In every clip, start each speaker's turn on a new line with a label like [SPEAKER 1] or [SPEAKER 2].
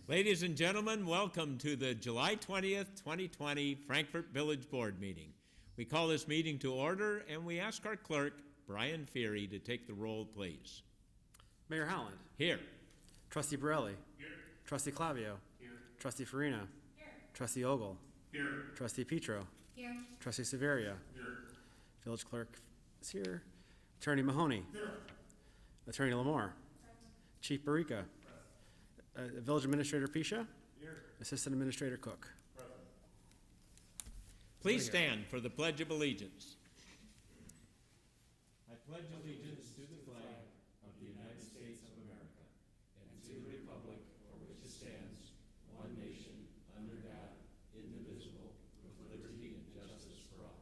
[SPEAKER 1] Ladies and gentlemen, welcome to the July 20th, 2020 Frankfort Village Board meeting. We call this meeting to order, and we ask our clerk, Brian Feary, to take the roll, please.
[SPEAKER 2] Mayor Holland.
[SPEAKER 1] Here.
[SPEAKER 2] Trustee Borelli.
[SPEAKER 3] Here.
[SPEAKER 2] Trustee Clavio.
[SPEAKER 3] Here.
[SPEAKER 2] Trustee Farina.
[SPEAKER 3] Here.
[SPEAKER 2] Trustee Ogle.
[SPEAKER 3] Here.
[SPEAKER 2] Trustee Petro.
[SPEAKER 3] Here.
[SPEAKER 2] Trustee Severia.
[SPEAKER 3] Here.
[SPEAKER 2] Village clerk is here. Attorney Mahoney.
[SPEAKER 3] Here.
[SPEAKER 2] Attorney Lamore. Chief Barica. Village Administrator Pisha.
[SPEAKER 3] Here.
[SPEAKER 2] Assistant Administrator Cook.
[SPEAKER 3] Present.
[SPEAKER 1] Please stand for the Pledge of Allegiance. I pledge allegiance to the flag of the United States of America and to the republic for which it stands, one nation, under God, indivisible, with liberty and justice for all.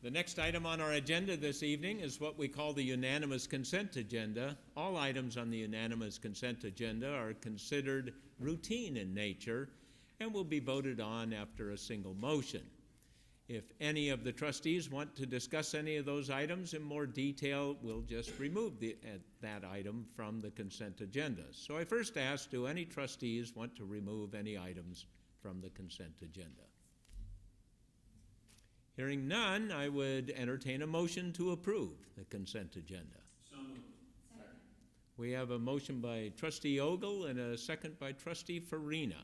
[SPEAKER 1] The next item on our agenda this evening is what we call the unanimous consent agenda. All items on the unanimous consent agenda are considered routine in nature and will be voted on after a single motion. If any of the trustees want to discuss any of those items in more detail, we'll just remove that item from the consent agenda. So I first ask, do any trustees want to remove any items from the consent agenda? Hearing none, I would entertain a motion to approve the consent agenda.
[SPEAKER 3] So moved. Second.
[SPEAKER 1] We have a motion by Trustee Ogle and a second by Trustee Farina.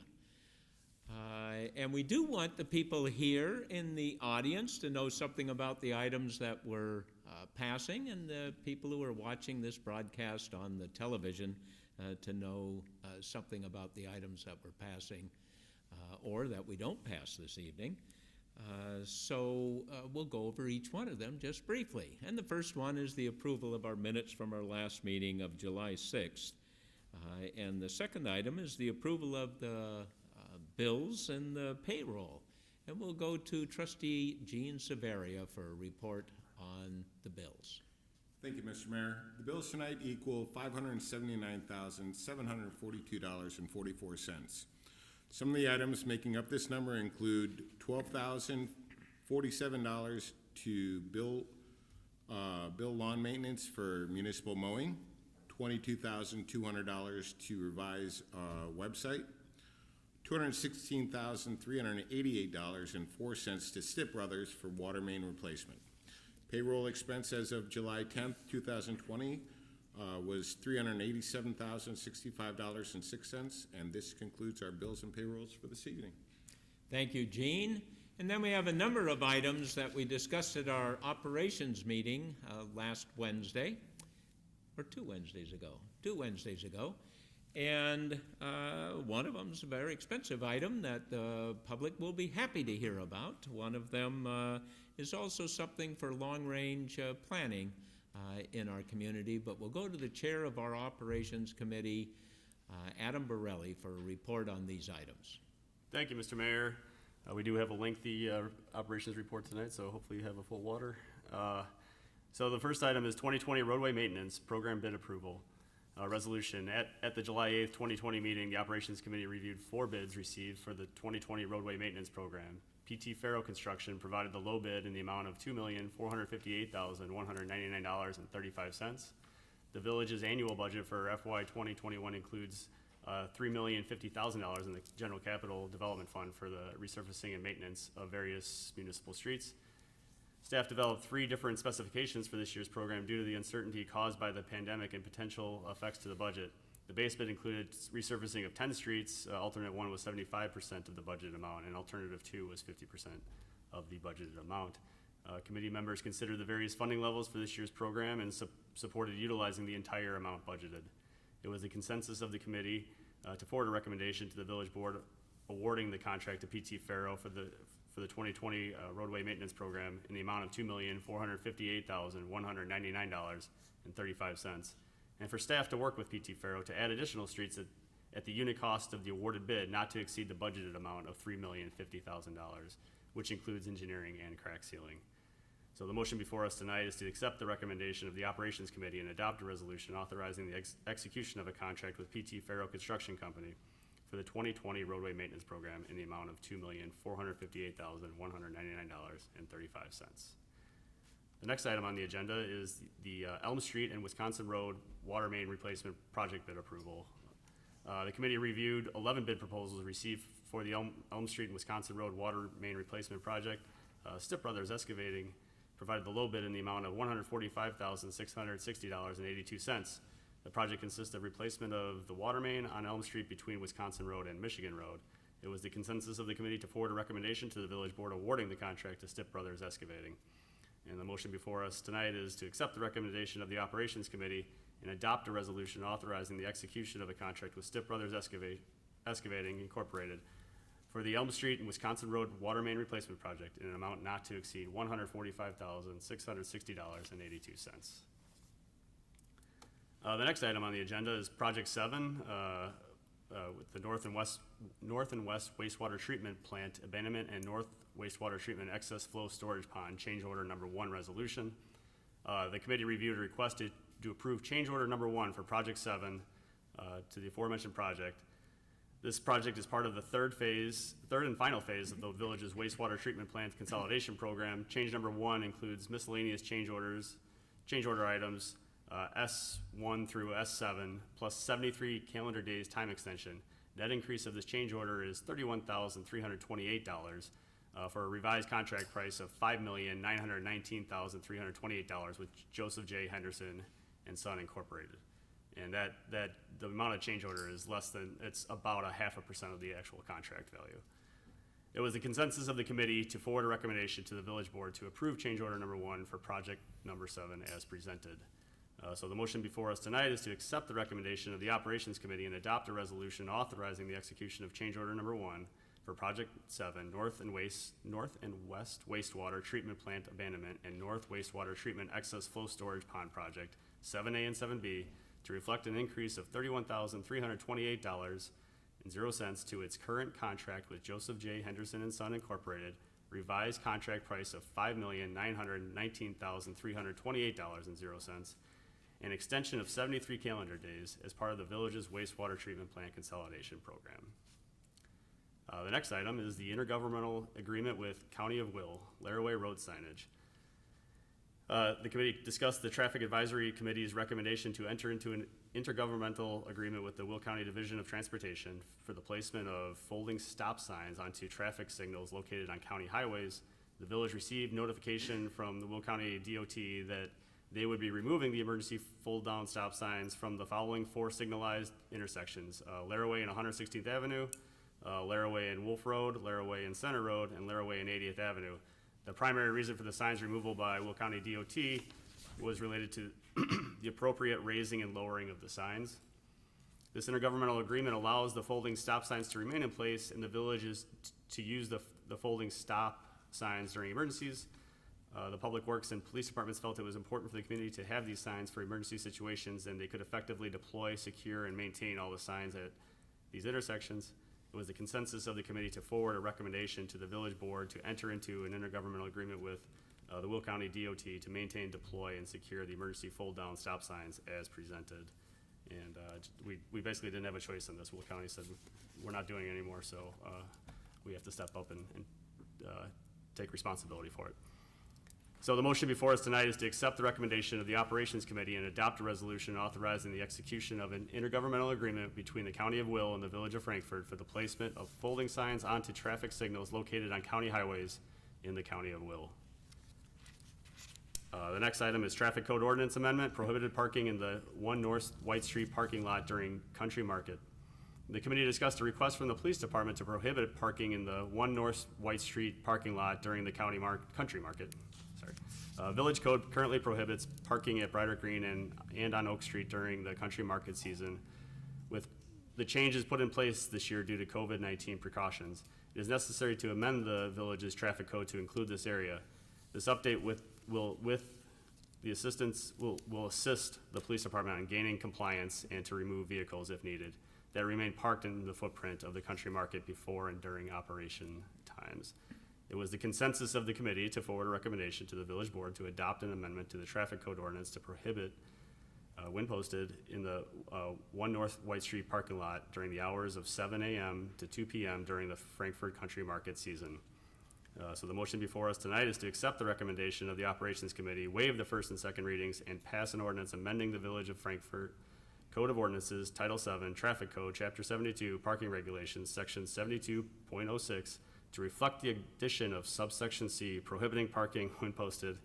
[SPEAKER 1] And we do want the people here in the audience to know something about the items that we're passing, and the people who are watching this broadcast on the television to know something about the items that we're passing or that we don't pass this evening. So we'll go over each one of them just briefly. And the first one is the approval of our minutes from our last meeting of July 6th. And the second item is the approval of the bills and the payroll. And we'll go to Trustee Gene Severia for a report on the bills.
[SPEAKER 4] Thank you, Mr. Mayor. The bills tonight equal $579,742.44. Some of the items making up this number include $12,047 to bill lawn maintenance for municipal mowing, $22,200 to revise website, $216,388.04 to Stitt Brothers for water main replacement. Payroll expense as of July 10th, 2020 was $387,065.06, and this concludes our bills and payrolls for this evening.
[SPEAKER 1] Thank you, Gene. And then we have a number of items that we discussed at our operations meeting last Wednesday, or 2 Wednesdays ago. And one of them is a very expensive item that the public will be happy to hear about. One of them is also something for long-range planning in our community, but we'll go to the chair of our operations committee, Adam Borelli, for a report on these items.
[SPEAKER 5] Thank you, Mr. Mayor. We do have a lengthy operations report tonight, so hopefully you have a full water. So the first item is 2020 roadway maintenance program bid approval resolution. At the July 8th, 2020 meeting, the operations committee reviewed 4 bids received for the 2020 roadway maintenance program. PT Farrow Construction provided the low bid in the amount of $2,458,199.35. The village's annual budget for FY 2021 includes $3,050,000 in the General Capital Development Fund for the resurfacing and maintenance of various municipal streets. Staff developed 3 different specifications for this year's program due to the uncertainty caused by the pandemic and potential effects to the budget. The base bid included resurfacing of 10 streets. Alternate 1 was 75% of the budgeted amount, and alternative 2 was 50% of the budgeted amount. Committee members considered the various funding levels for this year's program and supported utilizing the entire amount budgeted. It was the consensus of the committee to forward a recommendation to the village board awarding the contract to PT Farrow for the 2020 roadway maintenance program in the amount of $2,458,199.35. And for staff to work with PT Farrow to add additional streets at the unit cost of the awarded bid not to exceed the budgeted amount of $3,050,000, which includes engineering and crack sealing. So the motion before us tonight is to accept the recommendation of the Operations Committee and adopt a resolution authorizing the execution of a contract with PT Farrow Construction Company for the 2020 roadway maintenance program in the amount of $2,458,199.35. The next item on the agenda is the Elm Street and Wisconsin Road water main replacement project bid approval. The committee reviewed 11 bid proposals received for the Elm Street and Wisconsin Road Water Main Replacement Project. Stipp Brothers Excavating provided the low bid in the amount of $145,660.82. The project consists of replacement of the water main on Elm Street between Wisconsin Road and Michigan Road. It was the consensus of the committee to forward a recommendation to the village board awarding the contract to Stipp Brothers Excavating. And the motion before us tonight is to accept the recommendation of the Operations Committee and adopt a resolution authorizing the execution of a contract with Stipp Brothers Excavating Incorporated for the Elm Street and Wisconsin Road Water Main Replacement Project in an amount not to exceed $145,660.82. The next item on the agenda is Project 7, with the North and West Wastewater Treatment Plant Abandonment and North Wastewater Treatment Excess Flow Storage Pond Change Order Number 1 Resolution. The committee reviewed and requested to approve Change Order Number 1 for Project 7 to the aforementioned project. This project is part of the third and final phase of the village's wastewater treatment plant consolidation program. Change Number 1 includes miscellaneous change order items, S1 through S7, plus 73 calendar days time extension. Net increase of this change order is $31,328 for a revised contract price of $5,919,328 with Joseph J. Henderson and Son Incorporated. And that the amount of change order is it's about 0.5% of the actual contract value. It was the consensus of the committee to forward a recommendation to the village board to approve change order number 1 for project number 7 as presented. So the motion before us tonight is to accept the recommendation of the Operations Committee and adopt a resolution authorizing the execution of change order number 1 for Project 7, North and West Wastewater Treatment Plant Abandonment and North Wastewater Treatment Excess Flow Storage Pond Project, 7A and 7B, to reflect an increase of $31,328.00 to its current contract with Joseph J. Henderson and Son Incorporated, revised contract price of $5,919,328.00, an extension of 73 calendar days as part of the village's wastewater treatment plant consolidation program. The next item is the intergovernmental agreement with County of Will, Laraway Road signage. The committee discussed the Traffic Advisory Committee's recommendation to enter into an intergovernmental agreement with the Will County Division of Transportation for the placement of folding stop signs onto traffic signals located on county highways. The village received notification from the Will County DOT that they would be removing the emergency fold-down stop signs from the following 4 signalized intersections: Laraway and 116th Avenue, Laraway and Wolf Road, Laraway and Center Road, and Laraway and 80th Avenue. The primary reason for the signs removal by Will County DOT was related to the appropriate raising and lowering of the signs. This intergovernmental agreement allows the folding stop signs to remain in place, and the village is to use the folding stop signs during emergencies. The Public Works and Police Departments felt it was important for the community to have these signs for emergency situations, and they could effectively deploy, secure, and maintain all the signs at these intersections. It was the consensus of the committee to forward a recommendation to the village board to enter into an intergovernmental agreement with the Will County DOT to maintain, deploy, and secure the emergency fold-down stop signs as presented. And we basically didn't have a choice on this. Will County said, we're not doing it anymore, so we have to step up and take responsibility for it. So the motion before us tonight is to accept the recommendation of the Operations Committee and adopt a resolution authorizing the execution of an intergovernmental agreement between the County of Will and the Village of Frankfort for the placement of folding signs onto traffic signals located on county highways in the County of Will. The next item is Traffic Code Ordinance Amendment, prohibited parking in the 1 North White Street parking lot during Country Market. The committee discussed a request from the Police Department to prohibit parking in the 1 North White Street parking lot during the Country Market. Village Code currently prohibits parking at Brighter Green and on Oak Street during the Country Market season. With the changes put in place this year due to COVID-19 precautions, it is necessary to amend the village's traffic code to include this area. This update will assist the police department in gaining compliance and to remove vehicles if needed that remain parked in the footprint of the Country Market before and during operation times. It was the consensus of the committee to forward a recommendation to the village board to adopt an amendment to the traffic code ordinance to prohibit, when posted, in the 1 North White Street parking lot during the hours of 7 a.m. to 2 p.m. during the Frankfort Country Market season. So the motion before us tonight is to accept the recommendation of the Operations Committee, waive the first and second readings, and pass an ordinance amending the Village of Frankfort Code of Ordinances, Title 7, Traffic Code, Chapter 72, Parking Regulations, Section 72.06, to reflect the addition of subsection C prohibiting parking when posted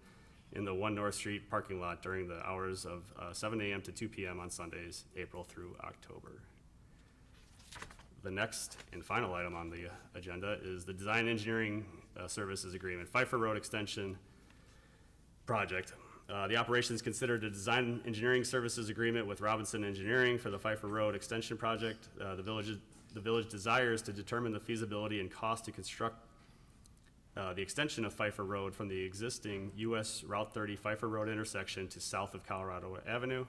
[SPEAKER 5] in the 1 North Street parking lot during the hours of 7 a.m. to 2 p.m. on Sundays, April through October. The next and final item on the agenda is the Design Engineering Services Agreement, Pfeiffer Road Extension Project. The operations considered a design engineering services agreement with Robinson Engineering for the Pfeiffer Road Extension Project. The village desires to determine the feasibility and cost to construct the extension of Pfeiffer Road from the existing US Route 30 Pfeiffer Road intersection to south of Colorado Avenue.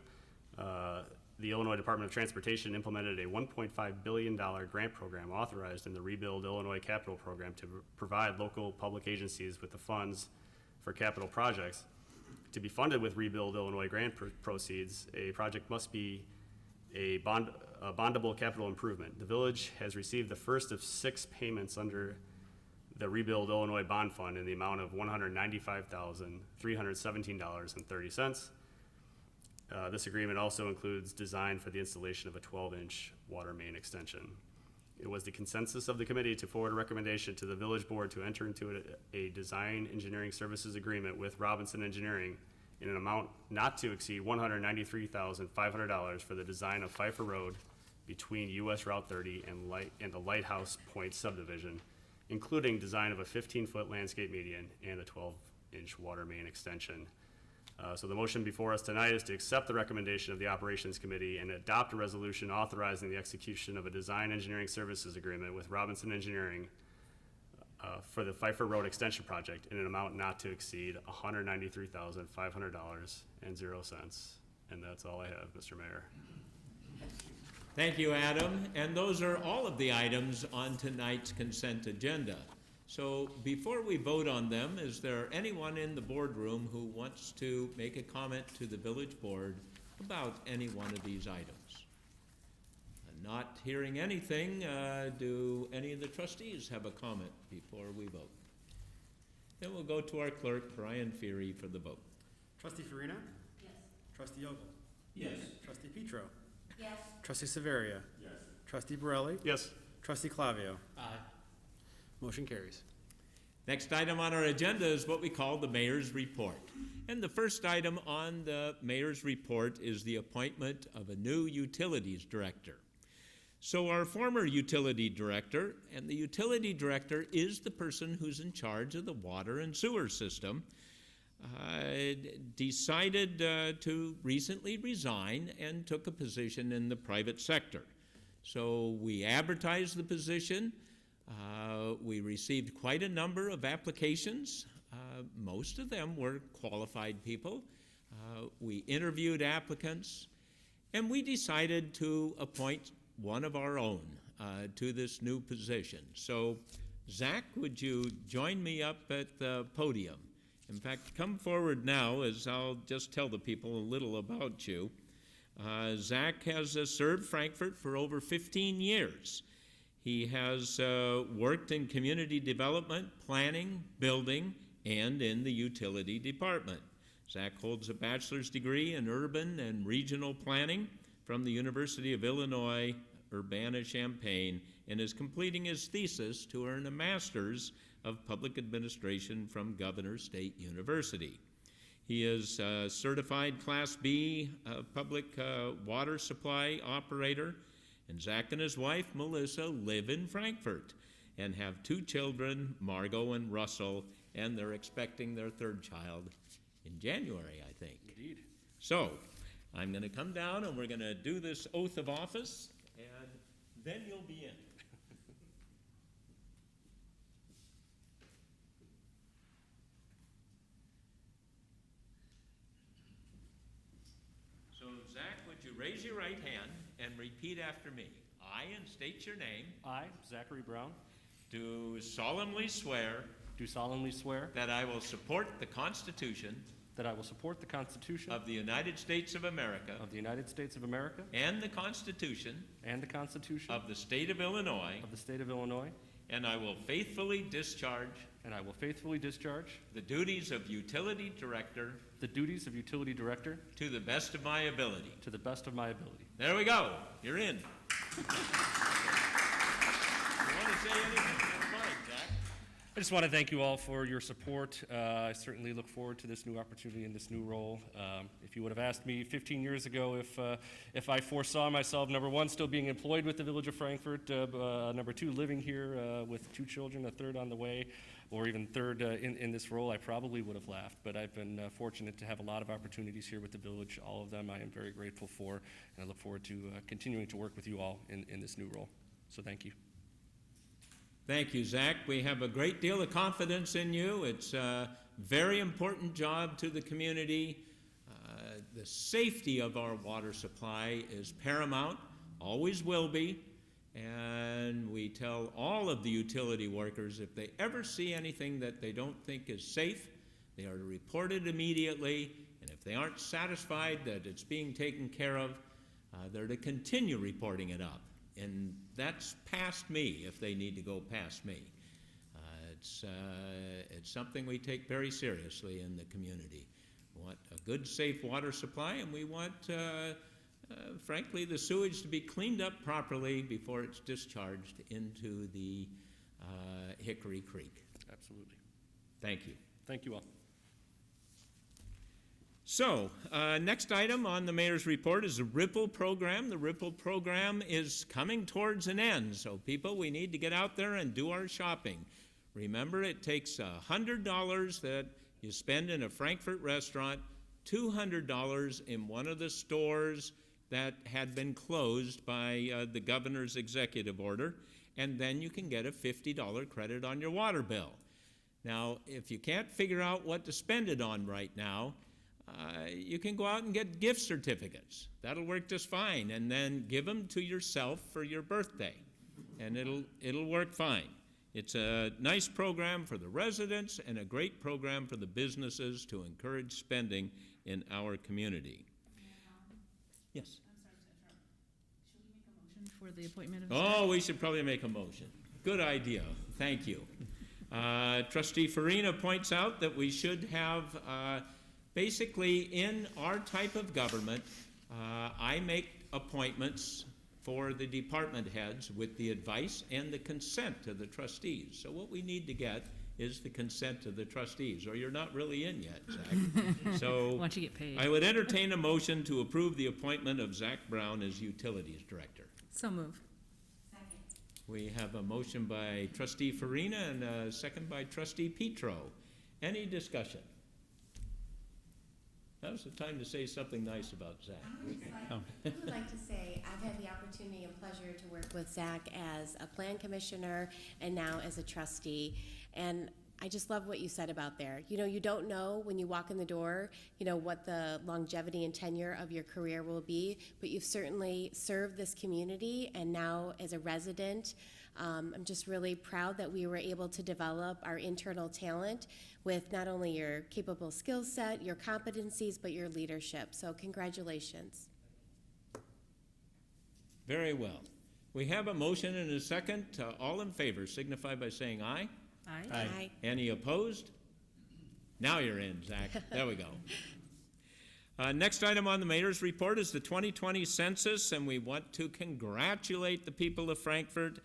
[SPEAKER 5] The Illinois Department of Transportation implemented a $1.5 billion grant program authorized in the Rebuild Illinois Capital Program to provide local public agencies with the funds for capital projects. To be funded with Rebuild Illinois grant proceeds, a project must be a bondable capital improvement. The village has received the first of 6 payments under the Rebuild Illinois Bond Fund in the amount of $195,317.30. This agreement also includes design for the installation of a 12-inch water main extension. It was the consensus of the committee to forward a recommendation to the village board to enter into a design engineering services agreement with Robinson Engineering in an amount not to exceed $193,500 for the design of Pfeiffer Road between US Route 30 and the Lighthouse Point subdivision, including design of a 15-foot landscape median and a 12-inch water main extension. So the motion before us tonight is to accept the recommendation of the Operations Committee and adopt a resolution authorizing the execution of a design engineering services agreement with Robinson Engineering for the Pfeiffer Road Extension Project in an amount not to exceed $193,500.00. And that's all I have, Mr. Mayor.
[SPEAKER 1] Thank you, Adam. And those are all of the items on tonight's consent agenda. So before we vote on them, is there anyone in the boardroom who wants to make a comment to the village board about any one of these items? Not hearing anything, do any of the trustees have a comment before we vote? Then we'll go to our clerk, Brian Feary, for the vote.
[SPEAKER 2] Trustee Farina?
[SPEAKER 3] Yes.
[SPEAKER 2] Trustee Ogle?
[SPEAKER 1] Yes.
[SPEAKER 2] Trustee Petro?
[SPEAKER 3] Yes.
[SPEAKER 2] Trustee Severia?
[SPEAKER 4] Yes.
[SPEAKER 2] Trustee Borelli?
[SPEAKER 5] Yes.
[SPEAKER 2] Trustee Clavio?
[SPEAKER 1] Aye.
[SPEAKER 2] Motion carries.
[SPEAKER 1] Next item on our agenda is what we call the mayor's report. And the first item on the mayor's report is the appointment of a new utilities director. So our former utility director, and the utility director is the person who's in charge of the water and sewer system, decided to recently resign and took a position in the private sector. So we advertised the position. We received quite a number of applications. Most of them were qualified people. We interviewed applicants, and we decided to appoint one of our own to this new position. So, Zach, would you join me up at the podium? In fact, come forward now as I'll just tell the people a little about you. Zach has served Frankfort for over 15 years. He has worked in community development, planning, building, and in the utility department. Zach holds a bachelor's degree in urban and regional planning from the University of Illinois, Urbana-Champaign, and is completing his thesis to earn a master's of public administration from Governor State University. He is a certified Class B public water supply operator. And Zach and his wife, Melissa, live in Frankfort and have 2 children, Margot and Russell, and they're expecting their 3rd child in January, I think.
[SPEAKER 2] Indeed.
[SPEAKER 1] So, I'm going to come down and we're going to do this oath of office, and then you'll be in. So, Zach, would you raise your right hand and repeat after me? I, and state your name,
[SPEAKER 6] I, Zachary Brown,
[SPEAKER 1] do solemnly swear
[SPEAKER 6] do solemnly swear
[SPEAKER 1] that I will support the Constitution
[SPEAKER 6] that I will support the Constitution
[SPEAKER 1] of the United States of America
[SPEAKER 6] of the United States of America
[SPEAKER 1] and the Constitution
[SPEAKER 6] and the Constitution
[SPEAKER 1] of the State of Illinois,
[SPEAKER 6] of the State of Illinois,
[SPEAKER 1] and I will faithfully discharge
[SPEAKER 6] and I will faithfully discharge
[SPEAKER 1] the duties of Utility Director
[SPEAKER 6] the duties of Utility Director
[SPEAKER 1] to the best of my ability.
[SPEAKER 6] to the best of my ability.
[SPEAKER 1] There we go. You're in. You want to say anything? That's fine, Zach.
[SPEAKER 6] I just want to thank you all for your support. I certainly look forward to this new opportunity and this new role. If you would have asked me 15 years ago if I foresaw myself, number one, still being employed with the Village of Frankfort, number two, living here with 2 children, a third on the way, or even third in this role, I probably would have laughed. But I've been fortunate to have a lot of opportunities here with the Village. All of them I am very grateful for, and I look forward to continuing to work with you all in this new role. So thank you.
[SPEAKER 1] Thank you, Zach. We have a great deal of confidence in you. It's a very important job to the community. The safety of our water supply is paramount, always will be, and we tell all of the utility workers if they ever see anything that they don't think is safe, they are to report it immediately, and if they aren't satisfied that it's being taken care of, they're to continue reporting it up. And that's past me if they need to go past me. It's something we take very seriously in the community. We want a good, safe water supply, and we want, frankly, the sewage to be cleaned up properly before it's discharged into the Hickory Creek.
[SPEAKER 6] Absolutely.
[SPEAKER 1] Thank you.
[SPEAKER 6] Thank you all.
[SPEAKER 1] So, next item on the mayor's report is the Ripple program. The Ripple program is coming towards an end, so people, we need to get out there and do our shopping. Remember, it takes $100 that you spend in a Frankfort restaurant, $200 in one of the stores that had been closed by the governor's executive order, and then you can get a $50 credit on your water bill. Now, if you can't figure out what to spend it on right now, you can go out and get gift certificates. That'll work just fine, and then give them to yourself for your birthday, and it'll work fine. It's a nice program for the residents and a great program for the businesses to encourage spending in our community. Yes.
[SPEAKER 3] I'm sorry to interrupt. Should we make a motion for the appointment of?
[SPEAKER 1] Oh, we should probably make a motion. Good idea. Thank you. Trustee Farina points out that we should have, basically in our type of government, I make appointments for the department heads with the advice and the consent of the trustees. So what we need to get is the consent of the trustees, or you're not really in yet, Zach. So
[SPEAKER 3] Once you get paid.
[SPEAKER 1] I would entertain a motion to approve the appointment of Zach Brown as Utilities Director.
[SPEAKER 3] So move.
[SPEAKER 1] We have a motion by Trustee Farina and a second by Trustee Petro. Any discussion? That was the time to say something nice about Zach.
[SPEAKER 7] I would like to say I've had the opportunity and pleasure to work with Zach as a plan commissioner and now as a trustee. And I just love what you said about there. You know, you don't know when you walk in the door, you know, what the longevity and tenure of your career will be, but you've certainly served this community, and now as a resident, I'm just really proud that we were able to develop our internal talent with not only your capable skill set, your competencies, but your leadership. So congratulations.
[SPEAKER 1] Very well. We have a motion and a second. All in favor signify by saying aye.
[SPEAKER 3] Aye.
[SPEAKER 7] Aye.
[SPEAKER 1] Any opposed? Now you're in, Zach. There we go. Next item on the mayor's report is the 2020 census, and we want to congratulate the people of Frankfort.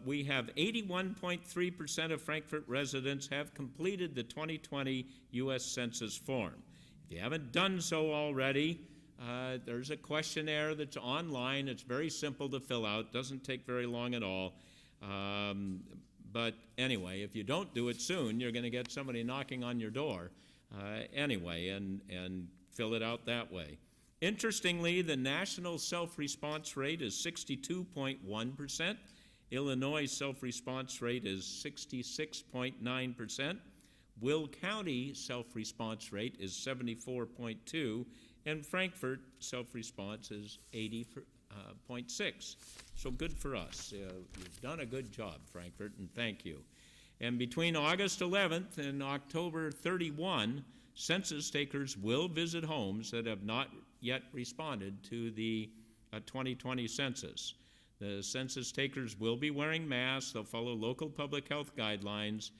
[SPEAKER 1] We have 81.3% of Frankfort residents have completed the 2020 U.S. Census form. If you haven't done so already, there's a questionnaire that's online. It's very simple to fill out, doesn't take very long at all. But anyway, if you don't do it soon, you're going to get somebody knocking on your door anyway, and fill it out that way. Interestingly, the national self-response rate is 62.1%. Illinois self-response rate is 66.9%. Will County self-response rate is 74.2%, and Frankfort self-response is 80.6%. So good for us. You've done a good job, Frankfort, and thank you. And between August 11th and October 31, census takers will visit homes that have not yet responded to the 2020 census. The census takers will be wearing masks. They'll follow local public health guidelines.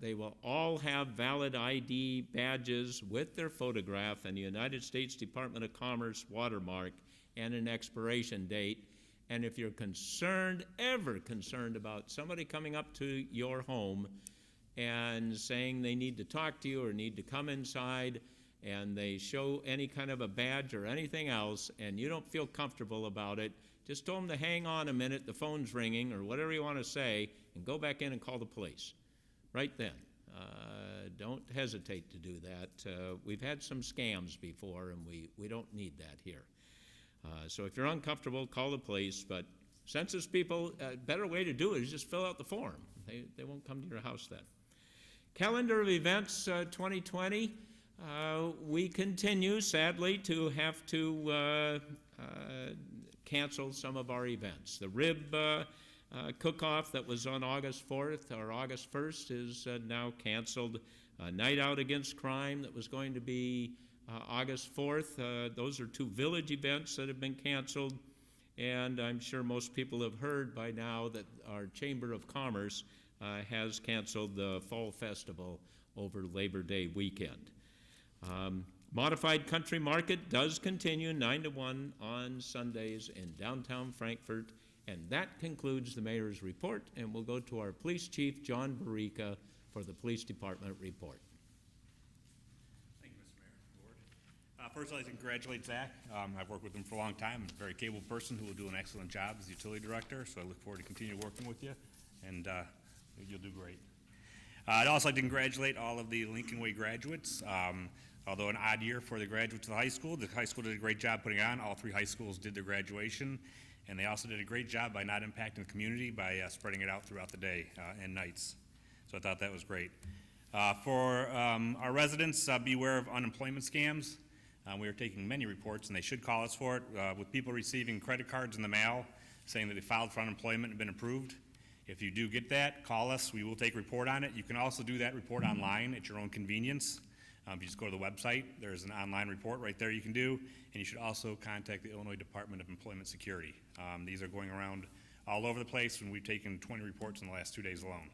[SPEAKER 1] They will all have valid ID badges with their photograph and the United States Department of Commerce watermark and an expiration date. And if you're concerned, ever concerned about somebody coming up to your home and saying they need to talk to you or need to come inside, and they show any kind of a badge or anything else, and you don't feel comfortable about it, just tell them to hang on a minute, the phone's ringing, or whatever you want to say, and go back in and call the police right then. Don't hesitate to do that. We've had some scams before, and we don't need that here. So if you're uncomfortable, call the police, but census people, a better way to do it is just fill out the form. They won't come to your house then. Calendar of events 2020, we continue, sadly, to have to cancel some of our events. The rib cook-off that was on August 4th or August 1st is now canceled. Night Out Against Crime that was going to be August 4th. Those are two village events that have been canceled, and I'm sure most people have heard by now that our Chamber of Commerce has canceled the Fall Festival over Labor Day weekend. Modified Country Market does continue 9 to 1 on Sundays in downtown Frankfort, and that concludes the mayor's report, and we'll go to our police chief, John Barica, for the police department report.
[SPEAKER 8] Thank you, Mr. Mayor, Board. First, I'd like to congratulate Zach. I've worked with him for a long time. He's a very capable person who will do an excellent job as utility director, so I look forward to continue working with you, and you'll do great. I'd also like to congratulate all of the Lincoln Way graduates. Although an odd year for the graduates of the high school did a great job putting it on. All 3 high schools did their graduation, and they also did a great job by not impacting the community by spreading it out throughout the day and nights. So I thought that was great. For our residents, beware of unemployment scams. We are taking many reports, and they should call us for it, with people receiving credit cards in the mail saying that they filed for unemployment and been approved. If you do get that, call us. We will take a report on it. You can also do that report online at your own convenience. You just go to the website. There's an online report right there you can do, and you should also contact the Illinois Department of Employment Security. These are going around all over the place, and we've taken 20 reports in the last 2 days alone.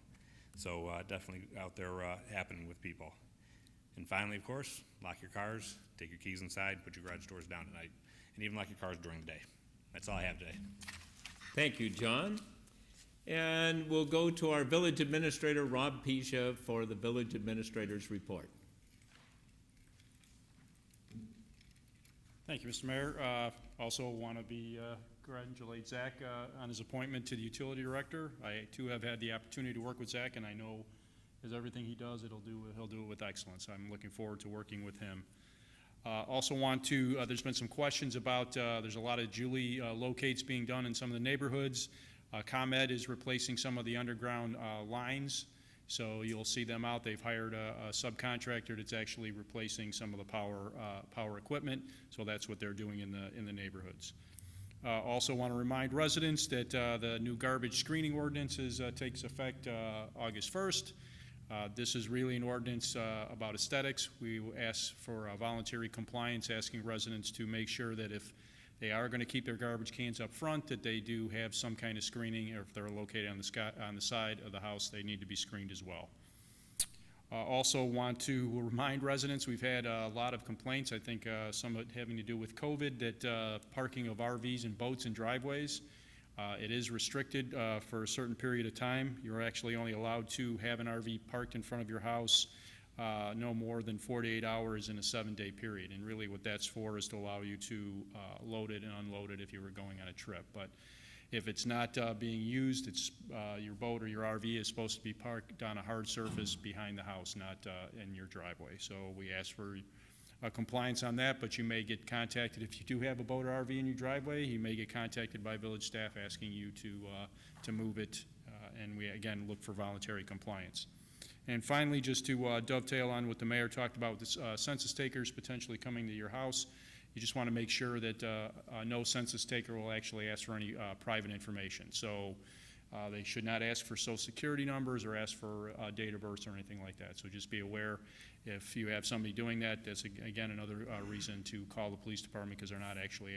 [SPEAKER 8] So definitely out there happening with people. And finally, of course, lock your cars, take your keys inside, put your garage doors down at night, and even lock your cars during the day. That's all I have today.
[SPEAKER 1] Thank you, John. And we'll go to our village administrator, Rob Pisha, for the village administrator's report.
[SPEAKER 9] Thank you, Mr. Mayor. Also want to congratulate Zach on his appointment to the utility director. I too have had the opportunity to work with Zach, and I know as everything he does, he'll do it with excellence. I'm looking forward to working with him. Also want to, there's been some questions about, there's a lot of Julie locates being done in some of the neighborhoods. ComEd is replacing some of the underground lines, so you'll see them out. They've hired a subcontractor that's actually replacing some of the power equipment, so that's what they're doing in the neighborhoods. Also want to remind residents that the new garbage screening ordinance takes effect August 1st. This is really an ordinance about aesthetics. We ask for voluntary compliance, asking residents to make sure that if they are going to keep their garbage cans up front, that they do have some kind of screening, or if they're located on the side of the house, they need to be screened as well. Also want to remind residents, we've had a lot of complaints, I think some of it having to do with COVID, that parking of RVs and boats in driveways, it is restricted for a certain period of time. You're actually only allowed to have an RV parked in front of your house no more than 48 hours in a 7-day period. And really what that's for is to allow you to load it and unload it if you were going on a trip. But if it's not being used, it's your boat or your RV is supposed to be parked on a hard surface behind the house, not in your driveway. So we ask for compliance on that, but you may get contacted if you do have a boat or RV in your driveway. You may get contacted by village staff asking you to move it, and we again look for voluntary compliance. And finally, just to dovetail on what the mayor talked about with the census takers potentially coming to your house, you just want to make sure that no census taker will actually ask for any private information. So they should not ask for social security numbers or ask for date of birth or anything like that. So just be aware if you have somebody doing that, that's again another reason to call the police department, because they're not actually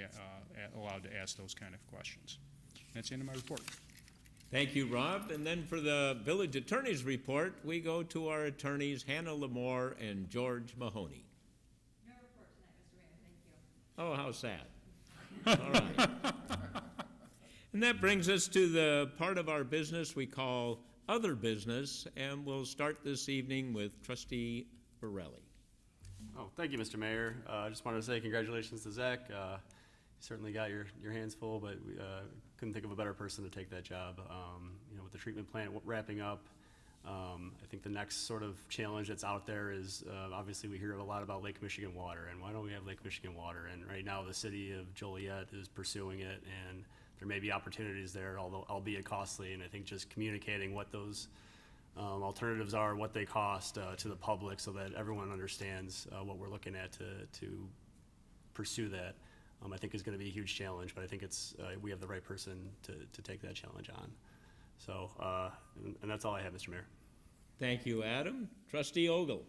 [SPEAKER 9] allowed to ask those kind of questions. That's the end of my report.
[SPEAKER 1] Thank you, Rob. And then for the village attorney's report, we go to our attorneys, Hannah Lamore and George Mahoney.
[SPEAKER 10] No report tonight, Mr. Mayor, thank you.
[SPEAKER 1] Oh, how sad. All right. And that brings us to the part of our business we call other business, and we'll start this evening with Trustee Borelli.
[SPEAKER 5] Oh, thank you, Mr. Mayor. I just wanted to say congratulations to Zach. You certainly got your hands full, but we couldn't think of a better person to take that job. With the treatment plant wrapping up, I think the next sort of challenge that's out there is, obviously we hear a lot about Lake Michigan water, and why don't we have Lake Michigan water? And right now the city of Joliet is pursuing it, and there may be opportunities there, although albeit costly, and I think just communicating what those alternatives are, what they cost to the public, so that everyone understands what we're looking at to pursue that, I think is going to be a huge challenge. But I think we have the right person to take that challenge on. So, and that's all I have, Mr. Mayor.
[SPEAKER 1] Thank you, Adam. Trustee Ogle.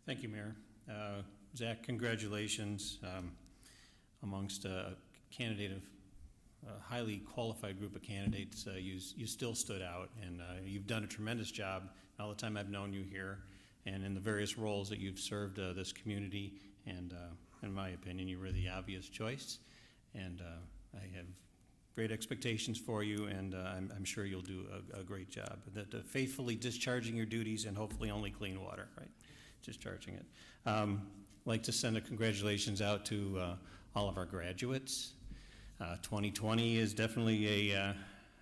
[SPEAKER 11] Thank you, Mayor. Zach, congratulations amongst a candidate of a highly qualified group of candidates. You still stood out, and you've done a tremendous job all the time I've known you here and in the various roles that you've served this community. And in my opinion, you were the obvious choice. And I have great expectations for you, and I'm sure you'll do a great job. Faithfully discharging your duties and hopefully only clean water, right? Discharging it. I'd like to send a congratulations out to all of our graduates. 2020 is definitely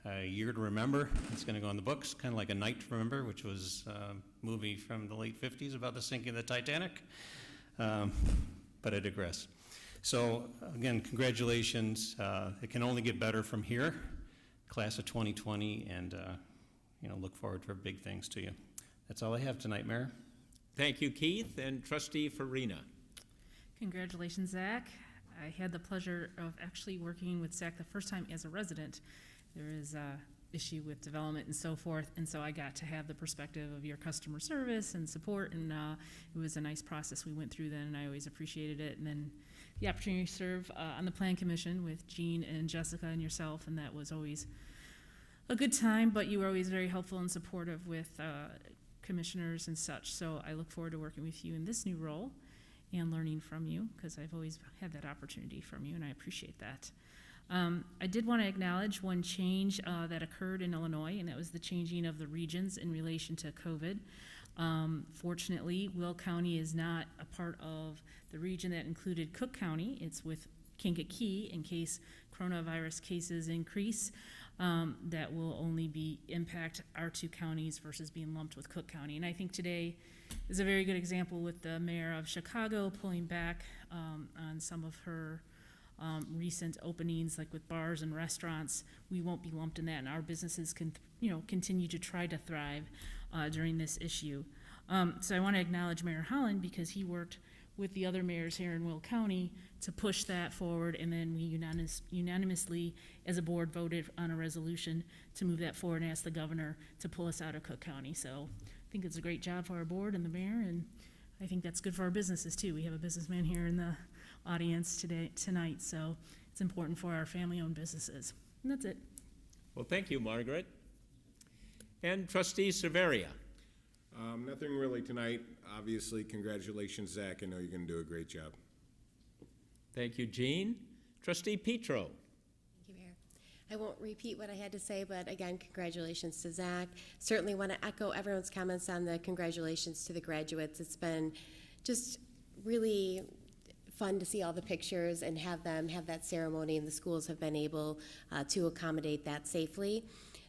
[SPEAKER 11] a year to remember. It's going to go in the books, kind of like A Night to Remember, which was a movie from the late 50s about the sinking of the Titanic. But I digress. So again, congratulations. It can only get better from here, class of 2020, and look forward for big things to you. That's all I have tonight, Mayor.
[SPEAKER 1] Thank you, Keith. And Trustee Farina.
[SPEAKER 3] Congratulations, Zach. I had the pleasure of actually working with Zach the first time as a resident. There is a issue with development and so forth, and so I got to have the perspective of your customer service and support, and it was a nice process we went through then, and I always appreciated it. And then the opportunity to serve on the Plan Commission with Jean and Jessica and yourself, and that was always a good time, but you were always very helpful and supportive with commissioners and such, so I look forward to working with you in this new role and learning from you, because I've always had that opportunity from you, and I appreciate that. I did want to acknowledge one change that occurred in Illinois, and that was the changing of the regions in relation to COVID. Fortunately, Will County is not a part of the region that included Cook County. It's with Kankakee in case coronavirus cases increase. That will only impact our two counties versus being lumped with Cook County. And I think today is a very good example with the mayor of Chicago pulling back on some of her recent openings, like with bars and restaurants. We won't be lumped in that, and our businesses can, continue to try to thrive during this issue. So I want to acknowledge Mayor Holland, because he worked with the other mayors here in Will County to push that forward, and then we unanimously as a board voted on a resolution to move that forward and ask the governor to pull us out of Cook County. So I think it's a great job for our board and the mayor, and I think that's good for our businesses too. We have a businessman here in the audience tonight, so it's important for our family-owned businesses. And that's it.
[SPEAKER 1] Well, thank you, Margaret. And Trustee Severia.
[SPEAKER 4] Nothing really tonight. Obviously, congratulations, Zach. I know you're going to do a great job.
[SPEAKER 1] Thank you, Jean. Trustee Petro.
[SPEAKER 7] Thank you, Mayor. I won't repeat what I had to say, but again, congratulations to Zach. Certainly want to echo everyone's comments on the congratulations to the graduates. It's been just really fun to see all the pictures and have them have that ceremony, and the schools have been able to accommodate that safely.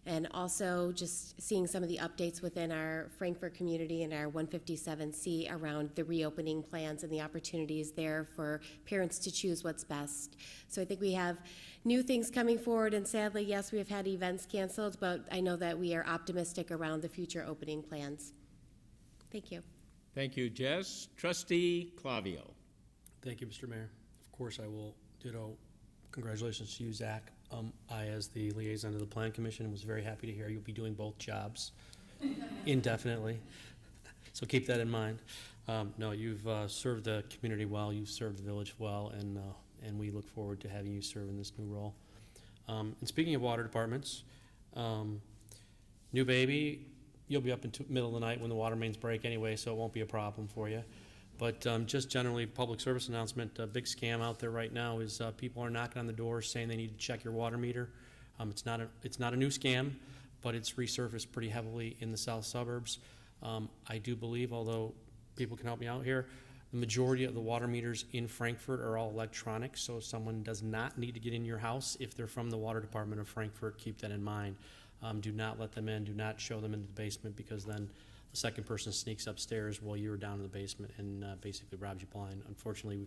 [SPEAKER 7] And also just seeing some of the updates within our Frankfort community and our 157C around the reopening plans and the opportunities there for parents to choose what's best. So I think we have new things coming forward, and sadly, yes, we have had events canceled, but I know that we are optimistic around the future opening plans. Thank you.
[SPEAKER 1] Thank you, Jess. Trustee Clavio.
[SPEAKER 12] Thank you, Mr. Mayor. Of course, I will ditto congratulations to you, Zach. I, as the liaison to the Plan Commission, was very happy to hear you'll be doing both jobs indefinitely. So keep that in mind. No, you've served the community well, you've served the village well, and we look forward to having you serve in this new role. And speaking of water departments, new baby, you'll be up until middle of the night when the water mains break anyway, so it won't be a problem for you. But just generally, public service announcement, a big scam out there right now is people are knocking on the doors saying they need to check your water meter. It's not a new scam, but it's resurfaced pretty heavily in the south suburbs. I do believe, although people can help me out here, the majority of the water meters in Frankfort are all electronic, so someone does not need to get in your house if they're from the water department of Frankfort. Keep that in mind. Do not let them in. Do not show them into the basement, because then the second person sneaks upstairs while you're down in the basement and basically robs you blind. Unfortunately,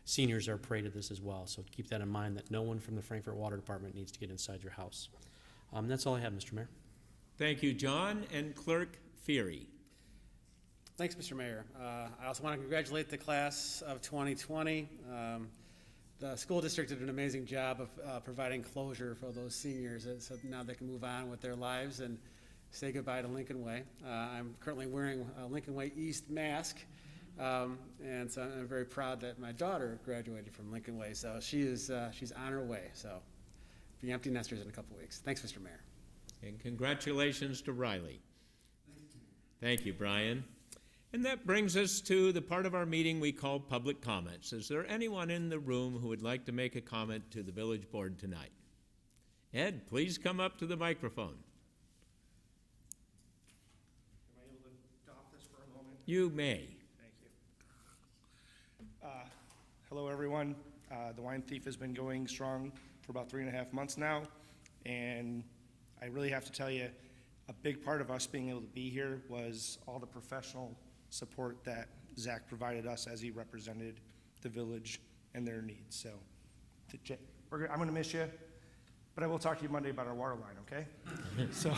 [SPEAKER 12] seniors are prey to this as well, so keep that in mind, that no one from the Frankfort Water Department needs to get inside your house. That's all I have, Mr. Mayor.
[SPEAKER 1] Thank you, John. And Clerk Feary.
[SPEAKER 2] Thanks, Mr. Mayor. I also want to congratulate the class of 2020. The school district did an amazing job of providing closure for those seniors, so now they can move on with their lives and say goodbye to Lincoln Way. I'm currently wearing a Lincoln Way East mask, and so I'm very proud that my daughter graduated from Lincoln Way, so she's on her way, so be empty nesters in a couple weeks. Thanks, Mr. Mayor.
[SPEAKER 1] And congratulations to Riley. Thank you, Brian. And that brings us to the part of our meeting we call public comments. Is there anyone in the room who would like to make a comment to the village board tonight? Ed, please come up to the microphone.
[SPEAKER 13] Am I able to stop this for a moment?
[SPEAKER 1] You may.
[SPEAKER 13] Thank you. Hello, everyone. The Wine Thief has been going strong for about 3.5 months now, and I really have to tell you, a big part of us being able to be here was all the professional support that Zach provided us as he represented the village and their needs. So, I'm going to miss you, but I will talk to you Monday about our water line, okay? So,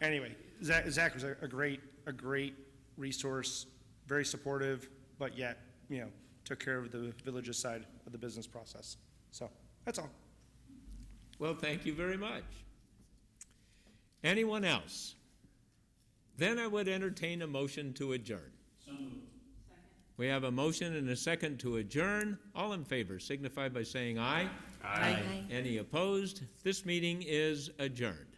[SPEAKER 13] anyway, Zach was a great resource, very supportive, but yet, took care of the village's side of the business process. So, that's all.
[SPEAKER 1] Well, thank you very much. Anyone else? Then I would entertain a motion to adjourn.
[SPEAKER 10] So moved.
[SPEAKER 1] We have a motion and a second to adjourn. All in favor signify by saying aye.
[SPEAKER 7] Aye.
[SPEAKER 1] Any opposed? This meeting is adjourned.